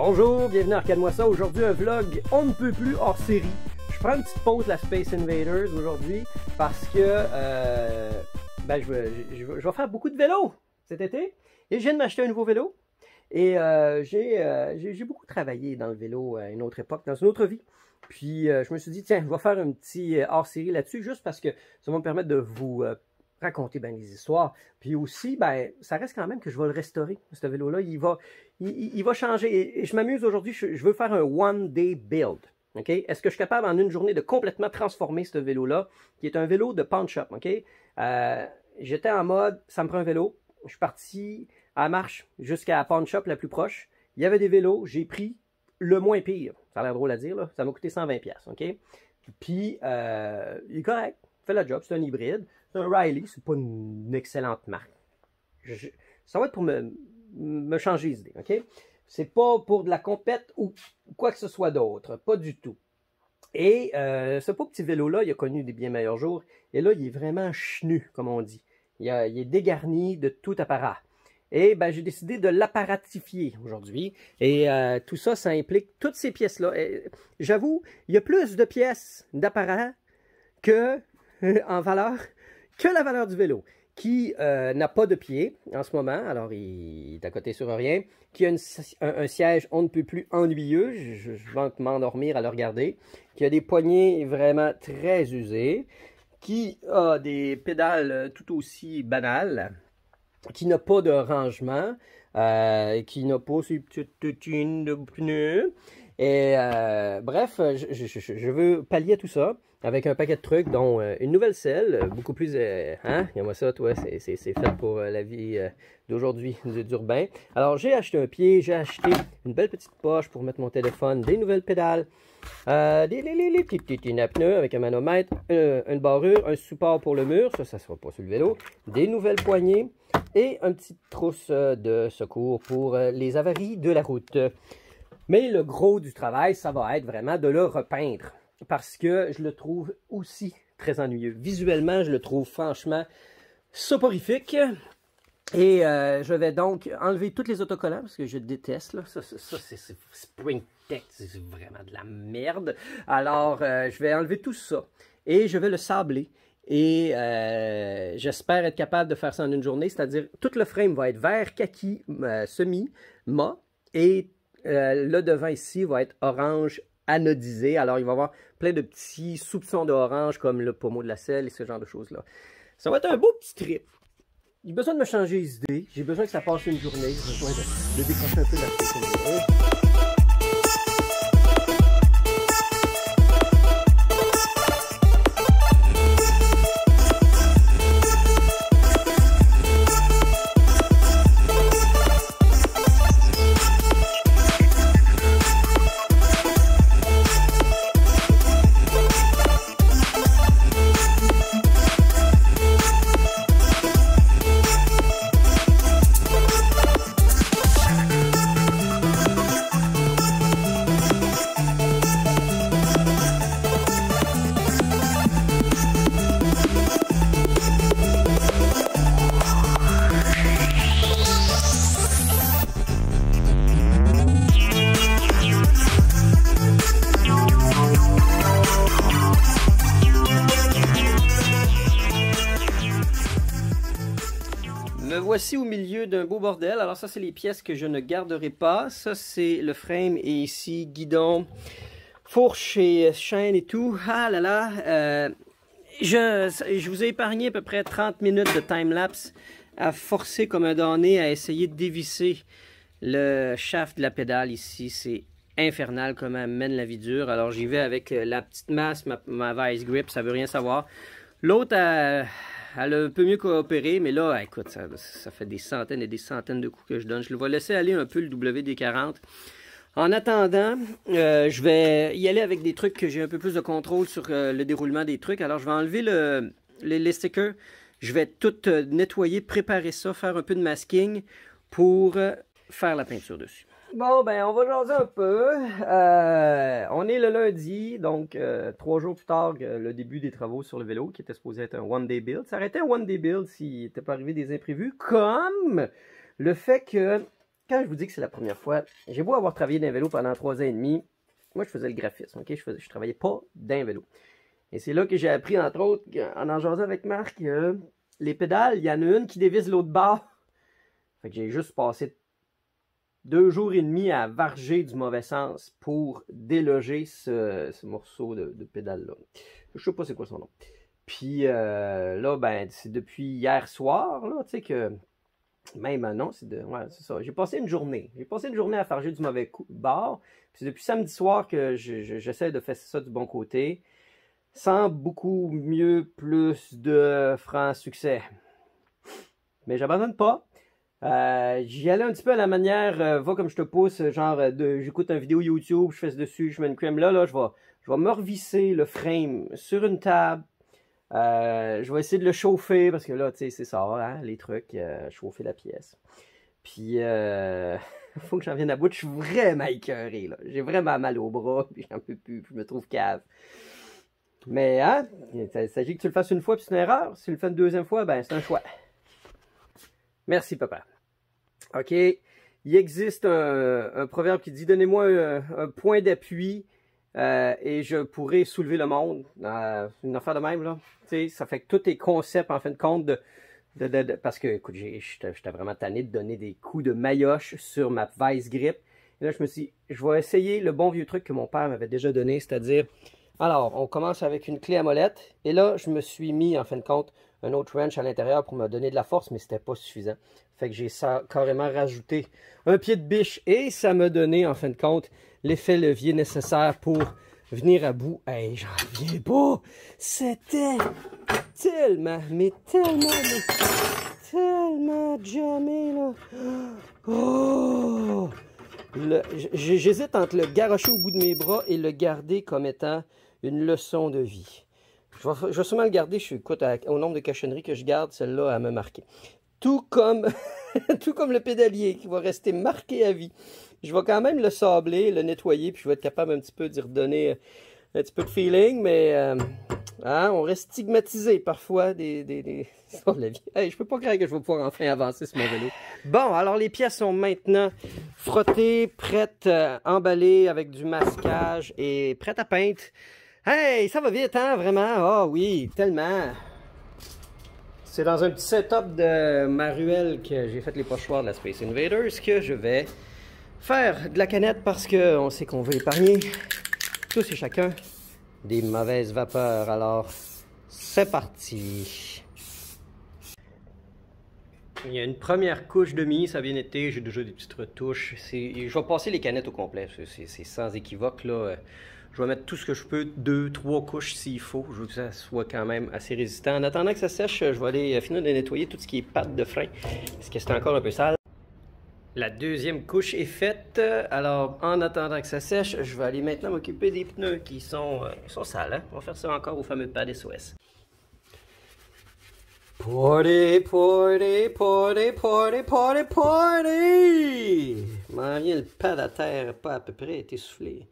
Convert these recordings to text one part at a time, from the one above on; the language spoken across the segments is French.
Bonjour, bienvenue à Arcade-moi ça. Aujourd'hui, un vlog on ne peut plus hors série. Je prends une petite pause de la Space Invaders aujourd'hui parce que je vais faire beaucoup de vélo cet été. Et je viens de m'acheter un nouveau vélo. Et j'ai beaucoup travaillé dans le vélo à une autre époque, dans une autre vie. Puis je me suis dit, tiens, je vais faire un petit hors-série là-dessus, juste parce que ça va me permettre de vous raconter ben, des histoires. Puis aussi, ben, ça reste quand même que je vais le restaurer, ce vélo-là. Il va changer. Et je m'amuse aujourd'hui, je veux faire un one-day build. Okay? Est-ce que je suis capable en une journée de complètement transformer ce vélo-là, qui est un vélo de pawn shop. Okay? J'étais en mode, ça me prend un vélo. Je suis parti à la marche jusqu'à la pawn shop la plus proche. Il y avait des vélos, j'ai pris le moins pire. Ça a l'air drôle à dire, là. Ça m'a coûté 120$. OK? Puis, il est correct. Fait la job. C'est un hybride. C'est un Riley. C'est pas une excellente marque. Ça va être pour me changer les idées. OK? C'est pas pour de la compète ou quoi que ce soit d'autre. Pas du tout. Et ce pauvre petit vélo-là, il a connu des bien meilleurs jours. Et là, il est vraiment chenu, comme on dit. Il est dégarni de tout apparat. Et ben, j'ai décidé de l'apparatifier aujourd'hui. Et tout ça, ça implique toutes ces pièces-là. J'avoue, il y a plus de pièces d'apparat que en valeur que la valeur du vélo, qui n'a pas de pied en ce moment. Alors, il est à côté sur rien. Qui a un siège on ne peut plus ennuyeux. Je vais m'endormir à le regarder. Qui a des poignées vraiment très usées. Qui a des pédales tout aussi banales. Qui n'a pas de rangement, qui n'a pas ces petites tétines de pneus. Et bref, je veux pallier à tout ça avec un paquet de trucs, dont une nouvelle selle, beaucoup plus... Regarde-moi ça, toi, c'est fait pour la vie d'aujourd'hui, d'urbain. Alors, j'ai acheté un pied, j'ai acheté une belle petite poche pour mettre mon téléphone, des nouvelles pédales, les petites tétines à pneus avec un manomètre, une barrure, un support pour le mur, ça sera pas sur le vélo, des nouvelles poignées, et une petite trousse de secours pour les avaries de la route. Mais le gros du travail, ça va être vraiment de le repeindre. Parce que je le trouve aussi très ennuyeux. Visuellement, je le trouve franchement soporifique. Et je vais donc enlever tous les autocollants, parce que je déteste. Là. Ça c'est Spring Tech, c'est vraiment de la merde. Alors, je vais enlever tout ça. Et je vais le sabler. Et j'espère être capable de faire ça en une journée, c'est-à-dire tout le frame va être vert, kaki, semi-mat, et le devant ici va être orange anodisé. Alors il va y avoir plein de petits soupçons d'orange comme le pommeau de la selle et ce genre de choses-là. Ça va être un beau petit trip. J'ai besoin de me changer les idées, j'ai besoin que ça passe une journée, j'ai besoin de décrocher un peu de la tête. Me voici au milieu d'un beau bordel. Alors ça, c'est les pièces que je ne garderai pas. Ça, c'est le frame et ici, guidon, fourche et chaîne et tout. Ah là là. Je vous ai épargné à peu près 30 minutes de time-lapse à forcer comme un damné à essayer de dévisser le shaft de la pédale ici. C'est infernal comment elle mène la vie dure. Alors j'y vais avec la petite masse, ma vice grip, ça veut rien savoir. L'autre, elle a un peu mieux coopéré, mais là, écoute, ça fait des centaines et des centaines de coups que je donne. Je le vais laisser aller un peu le WD-40. En attendant, je vais y aller avec des trucs que j'ai un peu plus de contrôle sur le déroulement des trucs. Alors, je vais enlever les stickers. Je vais tout nettoyer, préparer ça, faire un peu de masking pour faire la peinture dessus. Bon, ben, on va jaser un peu. On est le lundi, donc 3 jours plus tard que le début des travaux sur le vélo, qui était supposé être un one-day build. Ça aurait été un one-day build s'il n'était pas arrivé des imprévus, comme le fait que quand je vous dis que c'est la première fois, j'ai beau avoir travaillé d'un vélo pendant 3 ans et demi, moi je faisais le graphisme, ok? Je travaillais pas d'un vélo. Et c'est là que j'ai appris, entre autres, en jasant avec Marc, les pédales, il y en a une qui dévisse l'autre bord. Fait que j'ai juste passé 2 jours et demi à varger du mauvais sens pour déloger ce morceau de pédale-là. Je sais pas c'est quoi son nom. Puis là, ben, c'est depuis hier soir, là, tu sais que... Même non, ouais, c'est ça. J'ai passé une journée. J'ai passé une journée à farger du mauvais bord. Puis c'est depuis samedi soir que j'essaie de faire ça du bon côté. Sans beaucoup mieux, plus de franc succès. Mais j'abandonne pas. J'y allais un petit peu à la manière, va comme je te pousse, genre j'écoute une vidéo YouTube, je fais dessus, je mets une crème là, je vais me revisser le frame sur une table. Je vais essayer de le chauffer parce que là, tu sais, c'est ça, hein, les trucs, chauffer la pièce. Puis, faut que j'en vienne à bout. Je suis vraiment écœuré, là. J'ai vraiment mal au bras, puis j'en peux plus, puis je me trouve cave. Mais, hein, il s'agit que tu le fasses une fois, puis c'est une erreur. Si tu le fais une deuxième fois, ben, c'est un choix. Merci, papa. OK. Il existe un proverbe qui dit « Donnez-moi un point d'appui et je pourrai soulever le monde. » Une affaire de même, là. Tu sais, ça fait que tout est concept, en fin de compte, parce que, écoute, j'étais vraiment tanné de donner des coups de maillotche sur ma vice grip. Et là, je me suis dit, je vais essayer le bon vieux truc que mon père m'avait déjà donné, c'est-à-dire... Alors, on commence avec une clé à molette. Et là, je me suis mis, en fin de compte, un autre wrench à l'intérieur pour me donner de la force, mais c'était pas suffisant. Fait que j'ai carrément rajouté un pied de biche et ça m'a donné, en fin de compte, l'effet levier nécessaire pour venir à bout. Hey, j'en reviens pas! C'était tellement, mais tellement jamais, là. Oh! J'hésite entre le garrocher au bout de mes bras et le garder comme étant une leçon de vie. Je vais sûrement le garder, écoute, au nombre de cochonneries que je garde, celle-là, elle m'a marqué. Tout comme le pédalier qui va rester marqué à vie. Je vais quand même le sabler, le nettoyer, puis je vais être capable un petit peu d'y redonner un petit peu de feeling, mais hein, on reste stigmatisé parfois des histoires de la vie. Hey, je peux pas croire que je vais pouvoir enfin avancer sur mon vélo. Bon, alors les pièces sont maintenant frottées, prêtes, emballées avec du masquage et prêtes à peindre. Hey, ça va vite, hein, vraiment? Ah oui, tellement! C'est dans un petit setup de ma ruelle que j'ai fait les pochoirs de la Space Invaders que je vais faire de la canette parce qu'on sait qu'on veut épargner tous et chacun des mauvaises vapeurs. Alors, c'est parti! Il y a une première couche de mie, ça vient d'été, j'ai déjà des petites retouches. Je vais passer les canettes au complet, c'est sans équivoque, là. Je vais mettre tout ce que je peux, 2, 3 couches s'il faut. Je veux que ça soit quand même assez résistant. En attendant que ça sèche, je vais aller finir de nettoyer tout ce qui est patte de frein, parce que c'est encore un peu sale. La deuxième couche est faite. Alors, en attendant que ça sèche, je vais aller maintenant m'occuper des pneus qui sont sales. Hein? On va faire ça encore au fameux pad SOS. Party, party, party, party, party, party! M'en vient le pad à terre, pas à peu près, est essoufflé.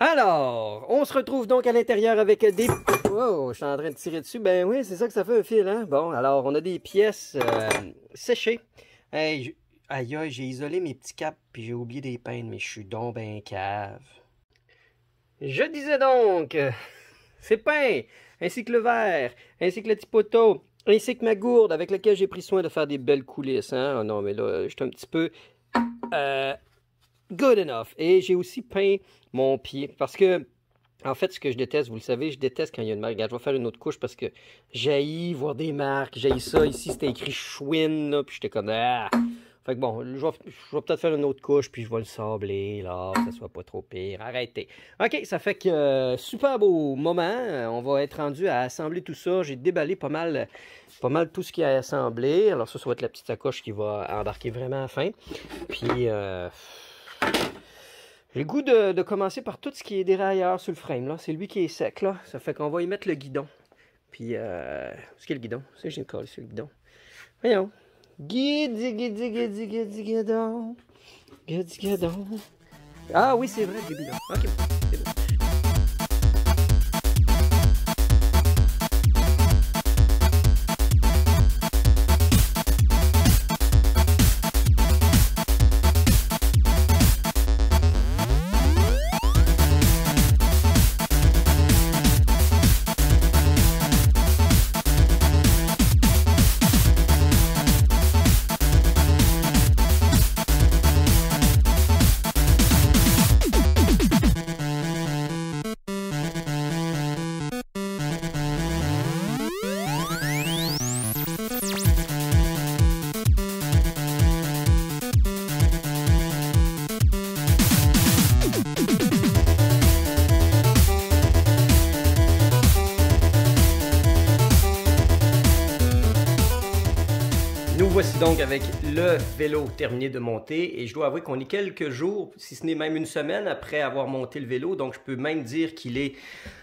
Alors, on se retrouve donc à l'intérieur avec des... Oh, je suis en train de tirer dessus. Ben oui, c'est ça que ça fait un fil, hein? Bon, alors, on a des pièces séchées. Hey, aïe, aïe, j'ai isolé mes petits caps, puis j'ai oublié des peindre, mais je suis donc ben cave. Je disais donc, c'est peint, ainsi que le verre, ainsi que le petit poteau, ainsi que ma gourde avec laquelle j'ai pris soin de faire des belles coulisses, hein? Oh non, mais là, je suis un petit peu... good enough. Et j'ai aussi peint mon pied parce que, en fait, ce que je déteste, vous le savez, je déteste quand il y a une marque. Regarde, je vais faire une autre couche parce que j'haïs voir des marques, j'haïs ça. Ici, c'était écrit Schwinn, là, puis j'étais comme, ah! Fait que bon, je vais peut-être faire une autre couche, puis je vais le sabler, là, que ça soit pas trop pire. Arrêtez. OK, ça fait que, super beau moment. On va être rendu à assembler tout ça. J'ai déballé pas mal tout ce qui est assemblé. Alors ça va être la petite sacoche qui va embarquer vraiment à la fin. Puis, j'ai le goût de commencer par tout ce qui est dérailleur sur le frame, là. C'est lui qui est sec, là. Ça fait qu'on va y mettre le guidon. Puis, ce qu'est le guidon? C'est j'ai collé sur le guidon. Voyons. Guidon. Ah oui, c'est vrai, le guidon. OK, c'est bon. Donc avec le vélo terminé de monter, et je dois avouer qu'on est quelques jours, si ce n'est même une semaine après avoir monté le vélo, donc je peux même dire qu'il est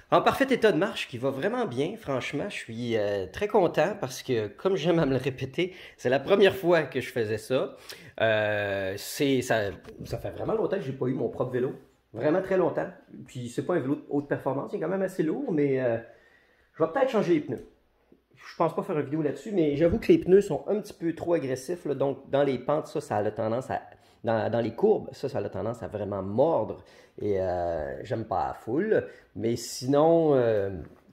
en parfait état de marche, qu'il va vraiment bien. Franchement, je suis très content parce que, comme j'aime à me le répéter, c'est la première fois que je faisais ça. Ça fait vraiment longtemps que j'ai pas eu mon propre vélo, vraiment très longtemps. Puis c'est pas un vélo de haute performance, il est quand même assez lourd, mais je vais peut-être changer les pneus. Je pense pas faire une vidéo là-dessus, mais j'avoue que les pneus sont un petit peu trop agressifs. Là, donc, dans les pentes, ça a tendance à... Dans les courbes, ça a tendance à vraiment mordre. Et j'aime pas la foule. Mais sinon,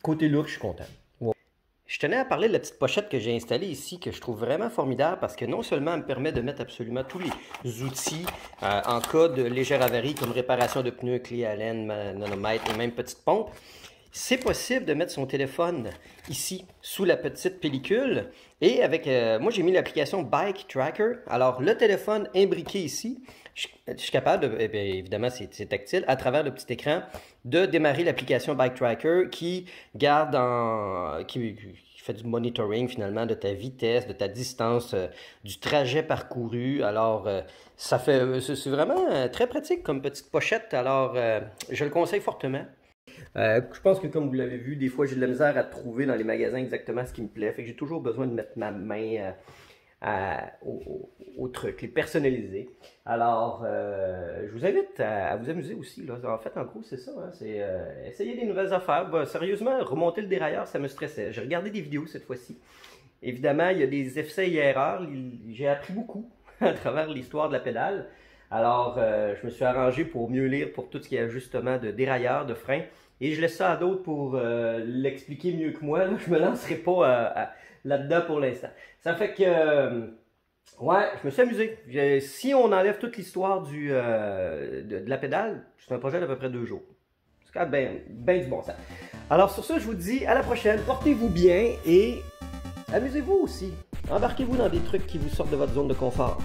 côté look, je suis content. Ouais. Je tenais à parler de la petite pochette que j'ai installée ici, que je trouve vraiment formidable, parce que non seulement elle me permet de mettre absolument tous les outils en cas de légère avarie, comme réparation de pneus, clé Allen, manomètre et même petite pompe. C'est possible de mettre son téléphone ici, sous la petite pellicule. Et avec, moi j'ai mis l'application Bike Tracker. Alors le téléphone imbriqué ici, je suis capable, évidemment c'est tactile, à travers le petit écran, de démarrer l'application Bike Tracker qui garde qui fait du monitoring finalement de ta vitesse, de ta distance, du trajet parcouru. Alors c'est vraiment très pratique comme petite pochette. Alors je le conseille fortement. Je pense que comme vous l'avez vu, des fois j'ai de la misère à trouver dans les magasins exactement ce qui me plaît. Fait que j'ai toujours besoin de mettre ma main au truc, les personnaliser. Alors, je vous invite à vous amuser aussi. Là. En fait, en gros, c'est ça. Hein, c'est essayer des nouvelles affaires. Bah, sérieusement, remonter le dérailleur, ça me stressait. J'ai regardé des vidéos cette fois-ci. Évidemment, il y a des essais et erreurs. J'ai appris beaucoup à travers l'histoire de la pédale. Alors, je me suis arrangé pour mieux lire pour tout ce qui est ajustement de dérailleur, de frein. Et je laisse ça à d'autres pour l'expliquer mieux que moi. Là. Je me lancerai pas là-dedans pour l'instant. Ça fait que, ouais, je me suis amusé. Si on enlève toute l'histoire de la pédale, c'est un projet d'à peu près 2 jours. C'est quand même bien du bon sens. Alors sur ça, je vous dis à la prochaine. Portez-vous bien et amusez-vous aussi. Embarquez-vous dans des trucs qui vous sortent de votre zone de confort.